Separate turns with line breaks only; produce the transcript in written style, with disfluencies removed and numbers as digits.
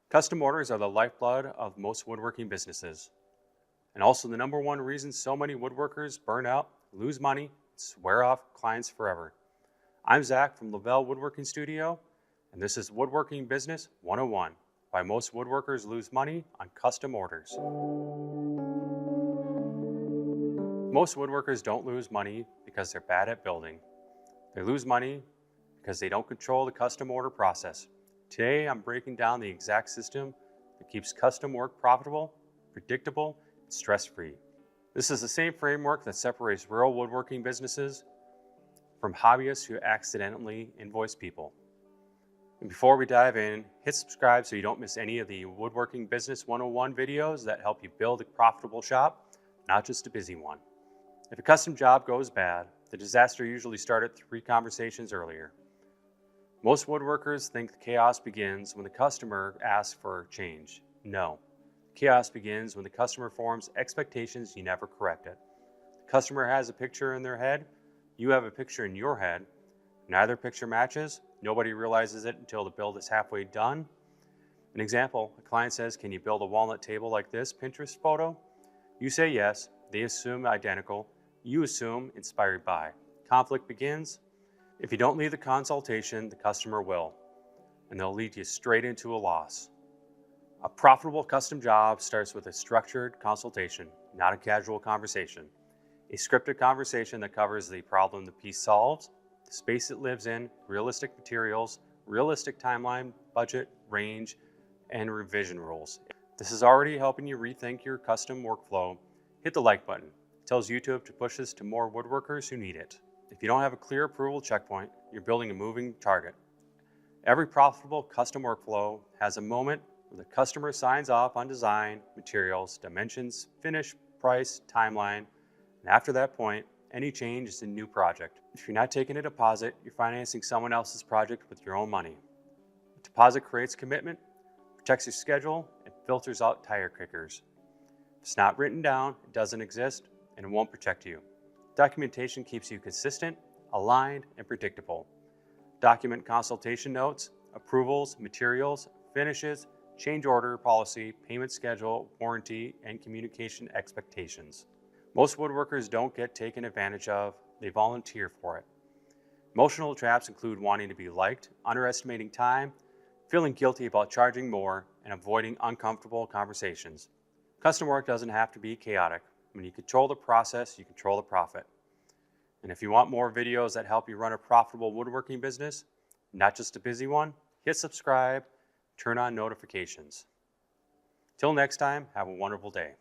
Custom orders are the lifeblood of most woodworking businesses, and also the number one reason so many woodworkers burn out, lose money, swear off clients forever. I'm Zach from Lavelle Woodworking Studio, and this is Woodworking Business 101, why most woodworkers lose money on custom orders. Most woodworkers don't lose money because they're bad at building. They lose money because they don't control the custom order process. Today, I'm breaking down the exact system that keeps custom work profitable, predictable, and stress-free. This is the same framework that separates real woodworking businesses from hobbyists who accidentally invoice people. And before we dive in, hit subscribe so you don't miss any of the Woodworking Business 101 videos that help you build a profitable shop, not just a busy one. If a custom job goes bad, the disaster usually started 3 conversations earlier. Most woodworkers think the chaos begins when the customer asks for change. No. Chaos begins when the customer forms expectations you never corrected. The customer has a picture in their head, you have a picture in your head. Neither picture matches, nobody realizes it until the build is halfway done. An example, a client says, "Can you build a walnut table like this Pinterest photo?" You say yes, they assume identical, you assume inspired by. Conflict begins. If you don't lead the consultation, the customer will, and they'll lead you straight into a loss. A profitable custom job starts with a structured consultation, not a casual conversation. A scripted conversation that covers the problem the piece solves, the space it lives in, realistic materials, realistic timeline, budget, range, and revision rules. This is already helping you rethink your custom workflow. Hit the like button. It tells YouTube to push this to more woodworkers who need it. If you don't have a clear approval checkpoint, you're building a moving target. Every profitable custom workflow has a moment where the customer signs off on design, materials, dimensions, finish, price, timeline, and after that point, any change is a new project. If you're not taking a deposit, you're financing someone else's project with your own money. A deposit creates commitment, protects your schedule, and filters out tire kickers. If it's not written down, it doesn't exist, and it won't protect you. Documentation keeps you consistent, aligned, and predictable. Document consultation notes, approvals, materials, finishes, change order policy, payment schedule, warranty, and communication expectations. Most woodworkers don't get taken advantage of, they volunteer for it. Emotional traps include wanting to be liked, underestimating time, feeling guilty about charging more, and avoiding uncomfortable conversations. Custom work doesn't have to be chaotic. When you control the process, you control the profit. And if you want more videos that help you run a profitable woodworking business, not just a busy one, hit subscribe, turn on notifications. Till next time, have a wonderful day.